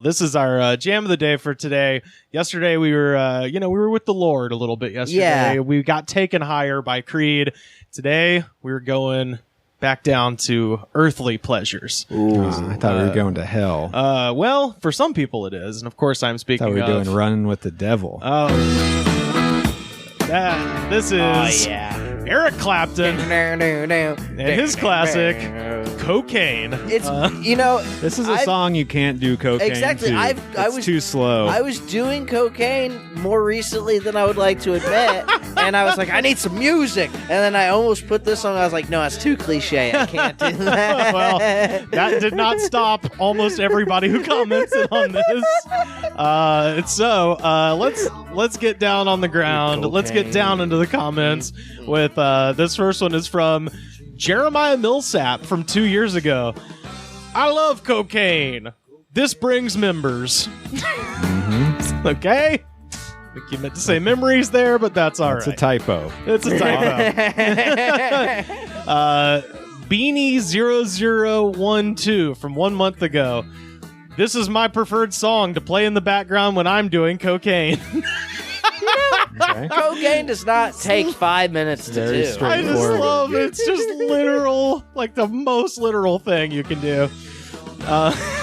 This is our jam of the day for today. Yesterday we were, we were with the Lord a little bit yesterday. Yeah. We got taken higher by Creed. Today we were going back down to earthly pleasures. Ooh, I thought we were going to hell. Well, for some people it is, and of course I'm speaking I thought we were of doing Running with the Devil. This is Eric Clapton and his classic Cocaine. It's This is a song you can't do cocaine exactly. to. It's too slow. I was doing cocaine more recently than I would like to admit, and I was like, I need some music. And then I almost put this on. I was like, no, it's too cliche. I can't do that. Well, that did not stop almost everybody who commented on this. Let's get down on the ground. Let's get down into the comments with this first one is from Jeremiah Millsap from 2 years ago. I love cocaine. This brings members. Okay? I think you meant to say memories there, but that's all right. It's a typo. It's a typo. Beanie0012 from 1 month ago. This is my preferred song to play in the background when I'm doing cocaine. Okay. Cocaine does not take 5 minutes to Very do. straight. I just love it. It's just literal, like the most literal thing you can do.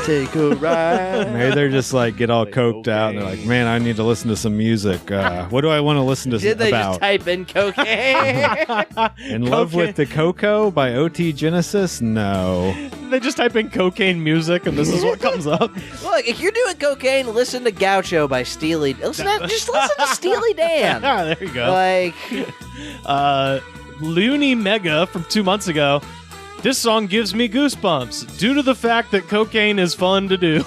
Take a ride. Maybe they're just like get all coked out and they're like, man, I need to listen to some music. What do I want to listen to Did they about? just type in cocaine? In Love with the Cocoa by O.T. Genesis? No. They just type in cocaine music and this is what comes up. Look, if you're doing cocaine, listen to Gaucho by Steely. Just listen to Steely Dan. There you go. Like, Looney Mega from 2 months ago. This song gives me goosebumps due to the fact that cocaine is fun to do.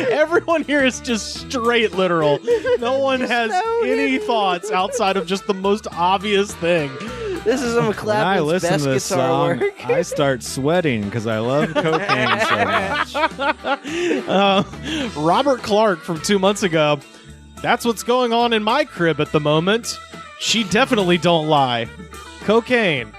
Everyone here is just straight literal. No one has any thoughts outside of just the most obvious thing. this is some of When I Clapton's listen best to this guitar song, work. I start sweating because I love cocaine so much. Robert Clark from 2 months ago. That's what's going on in my crib at the moment. She definitely don't lie. Cocaine.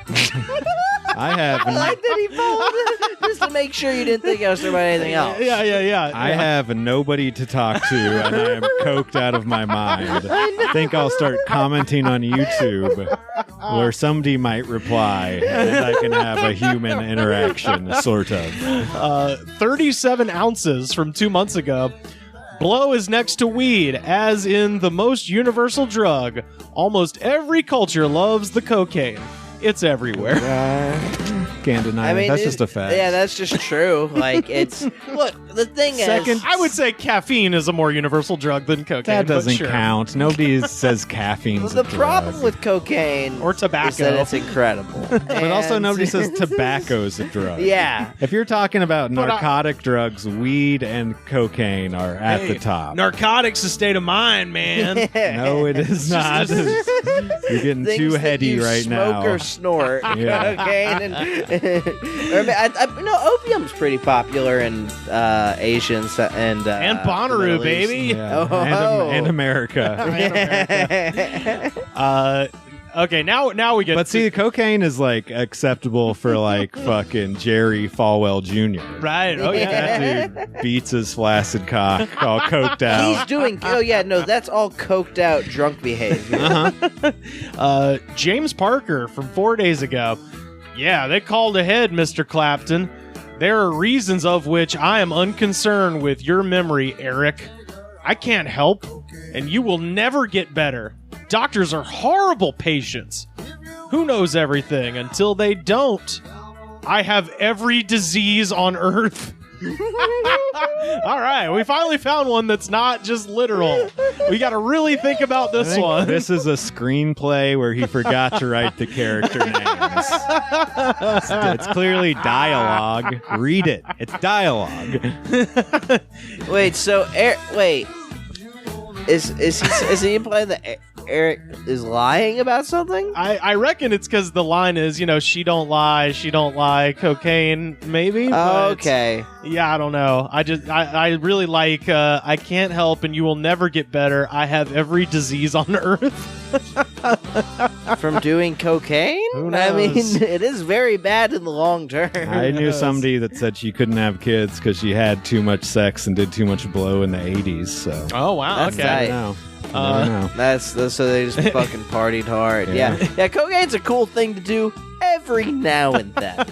I have I like that he followed it just to make sure you didn't think I was talking about anything else. Yeah. I have nobody to talk to, and I am coked out of my mind. I think I'll start commenting on YouTube, where somebody might reply, and I can have a human interaction, sort of. 37 ounces from 2 months ago. Blow is next to weed, as in the most universal drug. Almost every culture loves the cocaine. It's everywhere. Can't deny it. That's just a fact. Yeah, that's just true. Like, it's... Look, the thing is... I would say caffeine is a more universal drug than cocaine. That doesn't but sure. count. Nobody says caffeine's The a drug. problem with cocaine... Or tobacco. is that it's incredible. But also nobody says tobacco's a drug. Yeah. If you're talking about narcotic drugs, weed and cocaine are at the top. Narcotics is state of mind, man. No, it is not. You're getting Things too that heady you right smoke now. or snort. Yeah. Cocaine opium's pretty popular in Asians and Bonnaroo, the Middle East. baby. Yeah. Oh. And America. Okay, now we get. But see, cocaine is like acceptable for like fucking Jerry Falwell Jr. Right. Oh yeah. That dude beats his flaccid cock all coked out. He's doing. Oh yeah, no, that's all coked out drunk behavior. James Parker from 4 days ago. Yeah, they called ahead, Mr. Clapton. There are reasons of which I am unconcerned with your memory, Eric. I can't help, and you will never get better. Doctors are horrible patients. Who knows everything until they don't? I have every disease on earth. All right, we finally found one that's not just literal. We got to really think about this one. This is a screenplay where he forgot to write the character names. It's clearly dialogue. Read it. It's dialogue. Wait, so wait. Is he implying that Eric is lying about something? I reckon it's because the line is, she don't lie, cocaine, maybe. But Okay. yeah, I don't know. I really like, I can't help and you will never get better. I have every disease on earth. From doing cocaine? Who I mean, knows? it is very bad in the long term. I knew somebody that said she couldn't have kids because she had too much sex and did too much blow in the 80s. So Oh, wow. That's Okay. tight. I don't know. I don't know. That's so they just fucking partied hard. Yeah. Cocaine's a cool thing to do every now and then.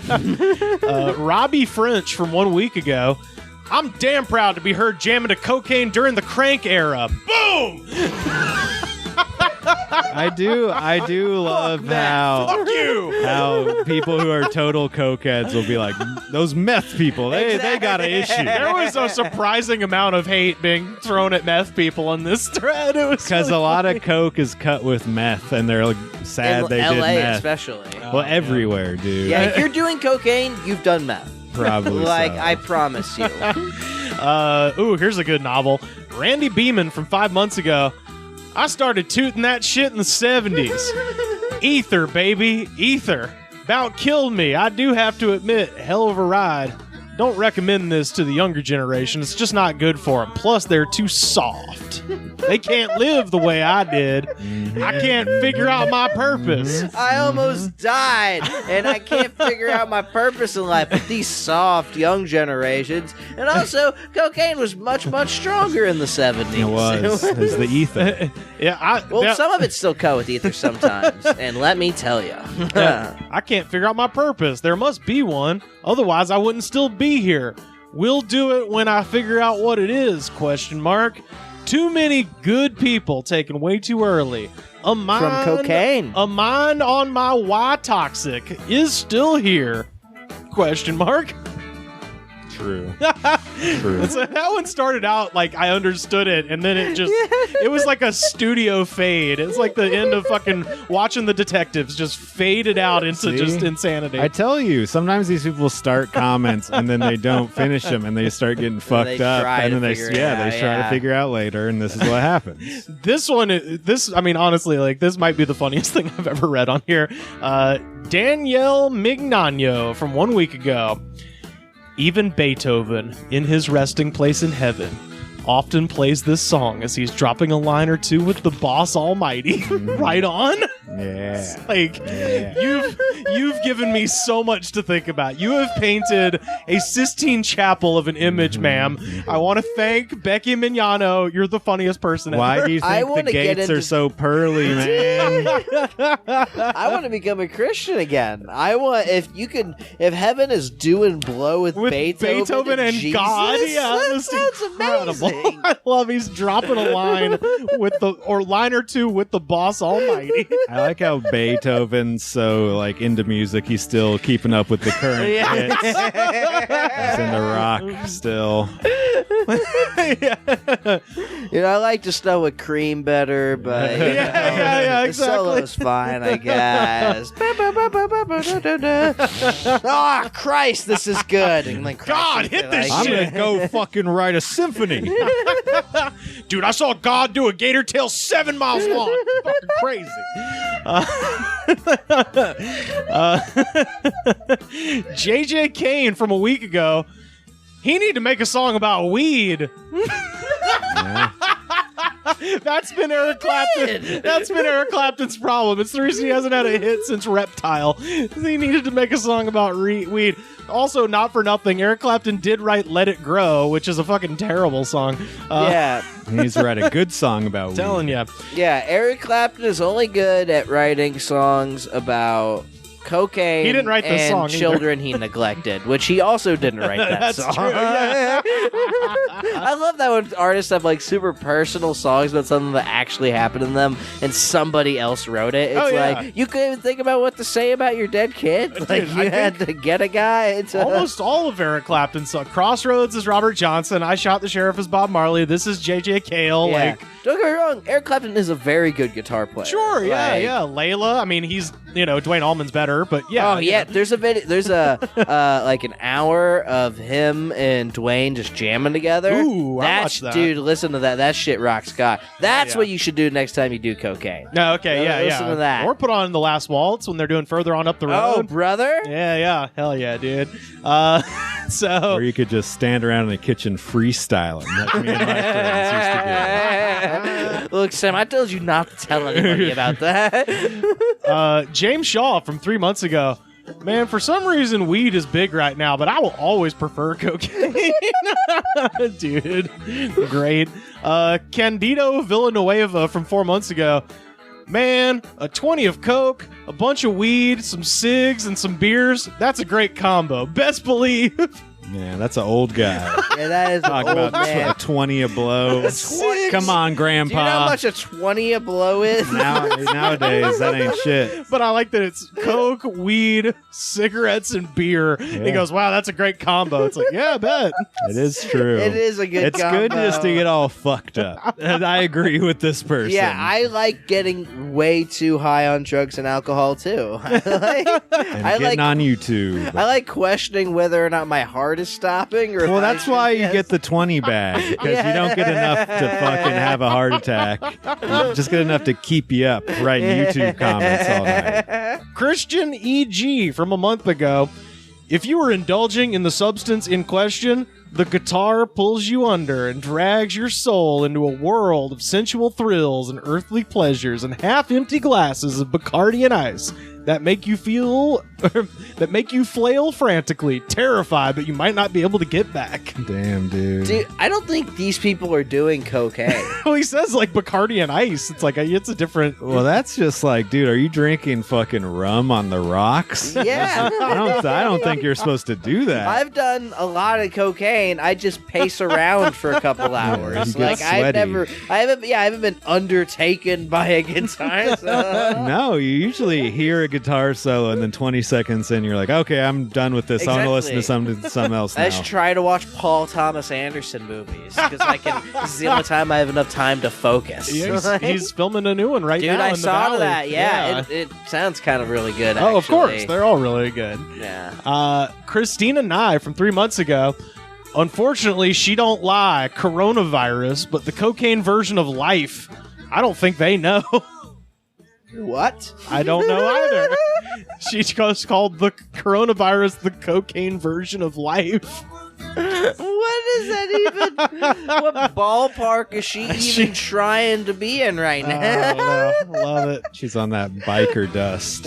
Robbie French from 1 week ago. I'm damn proud to be heard jamming to cocaine during the crank era. Boom! I do love Fuck you! how people who are total cokeheads will be like, those meth people, they got an issue. There was a surprising amount of hate being thrown at meth people on this thread. It was Because a lot of coke is cut with meth, and they're like, sad In they LA did meth. especially. Well, everywhere, dude. Yeah, if you're doing cocaine, you've done meth. Probably Like, so. I promise you. Here's a good novel. Randy Beeman from 5 months ago. I started tooting that shit in the 70s. Ether, baby. Ether. About killed me. I do have to admit, hell of a ride. Don't recommend this to the younger generation. It's just not good for them. Plus, they're too soft. They can't live the way I did. I can't figure out my purpose. I almost died, and I can't figure out my purpose in life with these soft young generations. And also, cocaine was much, much stronger in the 70s. It was. It was the ether. Well, some of it's still cut with ether sometimes, and let me tell you. I can't figure out my purpose. There must be one. Otherwise, I wouldn't still be here. We'll do it when I figure out what it is, ? Too many good people taken way too early. A mind, From cocaine. A mind on my Y toxic is still here, ? True. So that one started out like I understood it, and then it was like a studio fade. It's like the end of fucking Watching the Detectives, just faded out into just insanity. I tell you, sometimes these people start comments and then they don't finish them, and they start getting fucked up, and then they try to figure out later, and this is what happens. This one, honestly, like this might be the funniest thing I've ever read on here. Daniel Magden from 1 week ago. Even Beethoven, in his resting place in heaven, often plays this song as he's dropping a line or two with the boss almighty. Right on? Yeah. Like, you've given me so much to think about. You have painted a Sistine Chapel of an image, ma'am. I want to thank Becky Mignano. You're the funniest person ever. Why do you think the gates are so pearly, man? I want to become a Christian again. I want if heaven is doing blow with Beethoven and Jesus, God. Yeah, that sounds incredible. amazing. I love he's dropping a line line or two with the boss almighty. I like how Beethoven's so like into music. He's still keeping up with the current hits. He's into rock still. I like to snow with cream better, but yeah, the exactly. solo's fine, I guess. Oh, Christ, this is good. And like, God, hit this I'm shit. gonna go fucking write a symphony. Dude, I saw God do a gator tail 7 miles long. It's fucking crazy. JJ Kane from a week ago. He need to make a song about weed. Yeah. That's been Eric Clapton. That's been Eric Clapton's problem. It's the reason he hasn't had a hit since Reptile. He needed to make a song about weed. Also, not for nothing, Eric Clapton did write Let It Grow, which is a fucking terrible song. Yeah. He needs to write a good song about Telling weed. you. Yeah, Eric Clapton is only good at writing songs about cocaine He didn't write the and song either. children he neglected, which he also didn't write that That's song. true, yeah. I love that when artists have like super personal songs about something that actually happened to them and somebody else wrote it. It's Oh, yeah. like you couldn't even think about what to say about your dead kid. Dude, Like I you had to get a guy. It's Almost all of Eric Clapton's songs. Crossroads is Robert Johnson. I Shot the Sheriff is Bob Marley. This is J.J. Cale. yeah. Like, Don't get me wrong, Eric Clapton is a very good guitar player. sure, yeah, Like, yeah. Layla. I mean, he's Dwayne Allman's better, but yeah. Oh yeah, there's a video. There's a like an hour of him and Dwayne just jamming together. Ooh, I watched that. Dude, listen to that. That shit rocks God. That's what you should do next time you do cocaine. No, okay, yeah. Listen to that. Or put on The Last Waltz when they're doing Further On Up the Road. Oh, brother. Yeah, hell yeah, dude. So Or you could just stand around in the kitchen freestyling, like me and my friends used to do. Look, Sam, I told you not to tell anybody about that. James Shaw from 3 months ago. Man, for some reason, weed is big right now, but I will always prefer cocaine. Dude, great. Candido Villanueva from 4 months ago. Man, a 20 of coke, a bunch of weed, some cigs, and some beers. That's a great combo. Best believe. Man, that's an old guy. Yeah, that is Talk an old about man. a 20 a blow. Six. Come on, Do you know how Grandpa. much a 20 a blow is? Nowadays, that ain't shit. But I like that it's coke, weed, cigarettes, and beer. Yeah. He goes, wow, that's a great combo. It's like, yeah, I bet. It is true. It is a good It's combo. good just to get all fucked up. And I agree with this person. Yeah, I like getting way too high on drugs and alcohol too. I and getting on YouTube. like questioning whether or not my heart is stopping. Or Well, if I that's should why you just- get the 20 bag, because you don't get enough to fucking have a heart attack. You just get enough to keep you up writing YouTube comments all night. Christian E.G. from a month ago. If you were indulging in the substance in question, the guitar pulls you under and drags your soul into a world of sensual thrills and earthly pleasures and half-empty glasses of Bacardi and ice that make you flail frantically, terrified that you might not be able to get back. Damn, dude. Dude, I don't think these people are doing cocaine. Well, he says like Bacardi and ice. It's like it's a different. Well, that's just like, dude, are you drinking fucking rum on the rocks? Yeah. I don't think you're supposed to do that. I've done a lot of cocaine. I just pace around for a couple hours. you get Like sweaty. I haven't been undertaken by a guitar. So. No, you usually hear a guitar solo and then 20 seconds in, you're like, okay, I'm done with this. I'm going to listen to something else now. I just try to watch Paul Thomas Anderson movies because this is the only time I have enough time to focus. Yeah, he's filming a new one right Dude, now. I in the saw Valley. that. Yeah, It sounds kind of really good. Oh, of course. actually. They're all really good. Yeah. Christina Nye from 3 months ago. Unfortunately, she don't lie. Coronavirus, but the cocaine version of life. I don't think they know. What? I don't know either. She's just called the coronavirus the cocaine version of life. What is that even? What ballpark is she even trying to be in right I now? don't know. Love it. She's on that biker dust.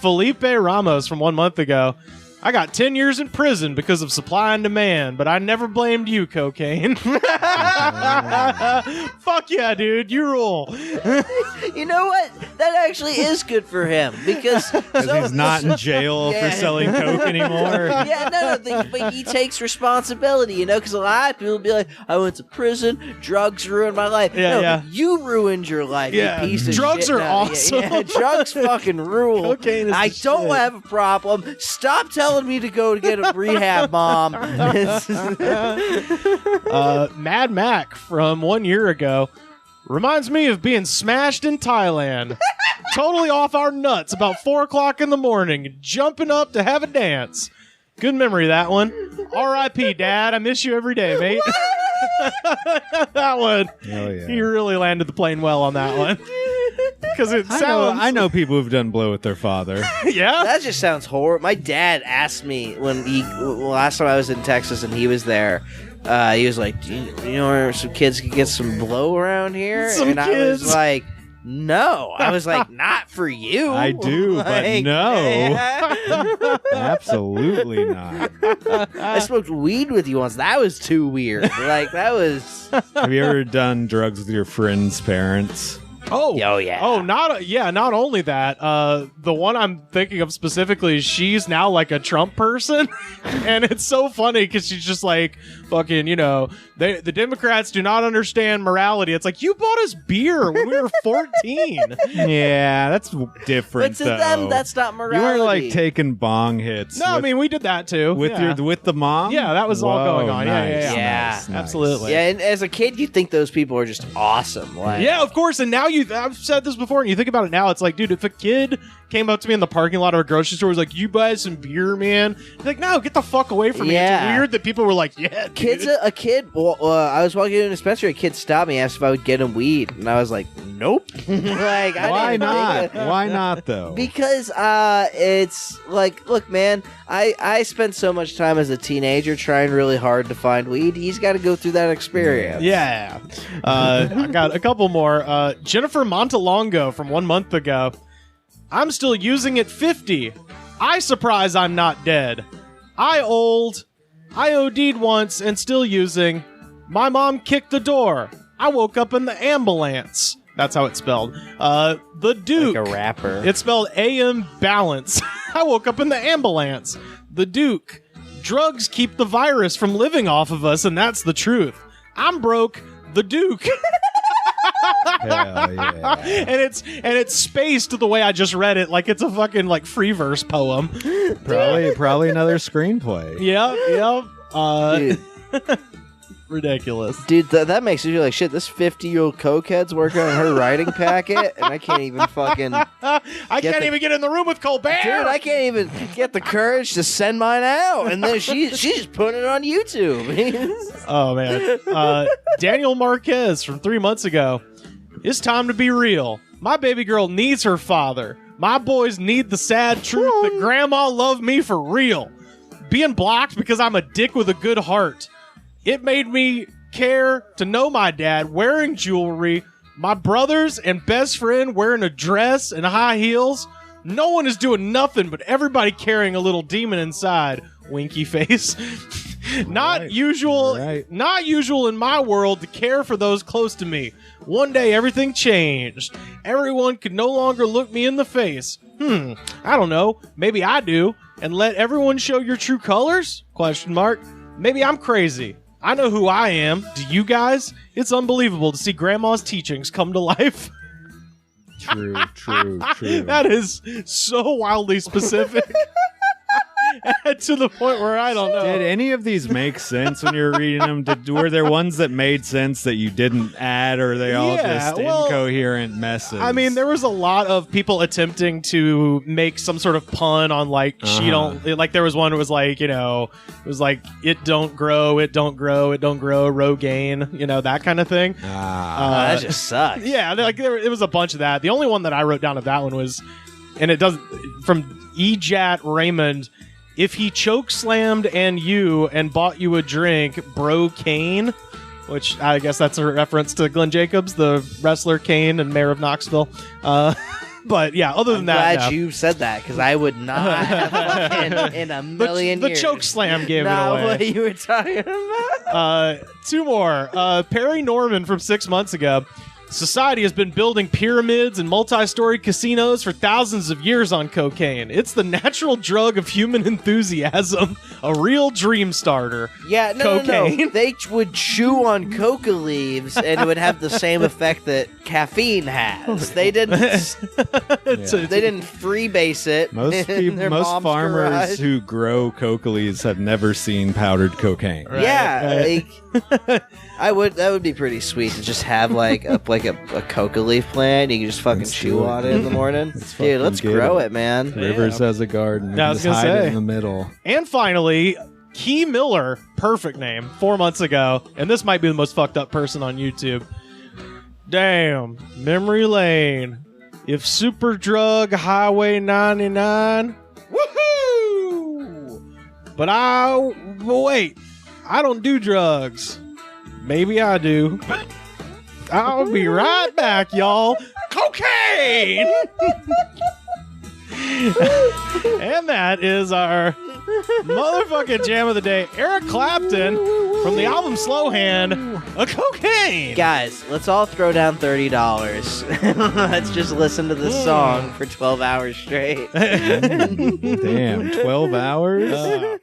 Felipe Ramos from 1 month ago. I got 10 years in prison because of supply and demand, but I never blamed you, cocaine. Fuck yeah, dude. You rule. You know what? That actually is good for him because He's not in jail for selling coke anymore. Yeah, but he takes responsibility, because a lot of people be like, I went to prison, drugs ruined my life. Yeah, no, yeah. You ruined your life, Yeah. you piece of Drugs shit. are No, awesome. Yeah, drugs fucking rule. Cocaine is I the don't shit. have a problem. Stop telling me to go to get a rehab, Mom. Mad Mac from 1 year ago reminds me of being smashed in Thailand. Totally off our nuts about 4 o'clock in the morning, jumping up to have a dance. Good memory, that one. R.I.P., Dad. I miss you every day, mate. That one. Hell yeah. He really landed the plane well on that one. Because it sounds... I know people who've done blow with their father. Yeah? That just sounds horrible. My dad asked me last time I was in Texas and he was there. He was like, "Do you know where some kids could get some blow around here?" Some and I kids. was like, "No." I was like, "Not for you." I do, but Like, no. Absolutely not. I smoked weed with you once. That was too weird. Like that was. Have you ever done drugs with your friends' parents? Oh, yeah. Oh, not only that. The one I'm thinking of specifically, she's now like a Trump person, and it's so funny because she's just like fucking. The Democrats do not understand morality. It's like you bought us beer when we were 14. Yeah, that's different. But to though. them, that's not You morality. weren't like taking bong hits. No, I mean we did that too with yeah. with the mom. Yeah, that was all Whoa, going on. Yeah, Nice, yeah. Yeah. nice, nice. Absolutely. Yeah, and as a kid, you think those people are just awesome. Like, Yeah, of course. And now I've said this before, and you think about it now, it's like, dude, if a kid came up to me in the parking lot of a grocery store, was like, "You buy some beer, man?" I'd be like, no, get the fuck away from me. It's weird that people were like, "Yeah, dude." A kid. Well, I was walking in a dispensary. A kid stopped me, asked if I would get him weed, and I was like, "Nope." Like, why not? Why not though? Because it's like, look, man, I spent so much time as a teenager trying really hard to find weed. He's got to go through that experience. Yeah. I got a couple more. Jennifer Montalongo from 1 month ago. I'm still using at 50. I surprise I'm not dead. I OD'd once and still using. My mom kicked the door. I woke up in the ambulance. That's how it's spelled. The Duke. Like a rapper. It's spelled AM Balance. I woke up in the ambulance. The Duke. Drugs keep the virus from living off of us, and that's the truth. I'm broke. The Duke. Hell yeah. and it's spaced the way I just read it, like it's a fucking like free verse poem. Probably another screenplay. Yep. Ridiculous. Dude, that makes you feel like shit. This 50-year-old cokehead's working on her writing packet, and I can't even fucking... I can't even get in the room with Colbert! Dude, I can't even get the courage to send mine out, and then she's just putting it on YouTube. Oh, man. Daniel Marquez from 3 months ago. It's time to be real. My baby girl needs her father. My boys need the sad truth that grandma loved me for real. Being blocked because I'm a dick with a good heart. It made me care to know my dad wearing jewelry, my brothers and best friend wearing a dress and high heels. No one is doing nothing, but everybody carrying a little demon inside. Winky face. Not usual in my world to care for those close to me. One day everything changed. Everyone could no longer look me in the face. I don't know. Maybe I do. And let everyone show your true colors? ? Maybe I'm crazy. I know who I am. Do you guys? It's unbelievable to see Grandma's teachings come to life. True. That is so wildly specific. To the point where I don't know. Did any of these make sense when you were reading them? Were there ones that made sense that you didn't add, or are they all just incoherent messes? I mean, there was a lot of people attempting to make some sort of pun on, like, she don't... Like, there was one that was like, you know, it was like, it don't grow, Rogaine, you know, that kind of thing. That just sucks. Yeah, like, it was a bunch of that. The only one that I wrote down of that one was, and it doesn't... From Ejat Raymond... If he choke slammed and bought you a drink, bro Kane, which I guess that's a reference to Glenn Jacobs, the wrestler Kane and mayor of Knoxville. But yeah, other than that, glad you said that, because I would not have in a million years. The choke slam gave it not away. What you were talking about. Two more. Perry Norman from 6 months ago. Society has been building pyramids and multi-story casinos for thousands of years on cocaine. It's the natural drug of human enthusiasm, a real dream starter. Yeah, no. Cocaine. They would chew on coca leaves, and it would have the same effect that caffeine has. They didn't. They didn't freebase it. Most farmers garage. Who grow coca leaves have never seen powdered cocaine. Right. Yeah, like, that would be pretty sweet to just have like a coca leaf plant. You can just fucking chew on it in the morning. Dude, let's grow it, man. Rivers has a garden. I was just gonna hide say. it in the middle. And finally, Key Miller, perfect name, 4 months ago, and this might be the most fucked up person on YouTube. Damn, memory lane. If Super Drug Highway 99, woohoo! But wait, I don't do drugs. Maybe I do. I'll be right back, y'all. Cocaine! And that is our motherfucking jam of the day. Eric Clapton from the album Slow Hand, a Cocaine. Guys, let's all throw down $30. Let's just listen to this song for 12 hours straight. Damn, 12 hours?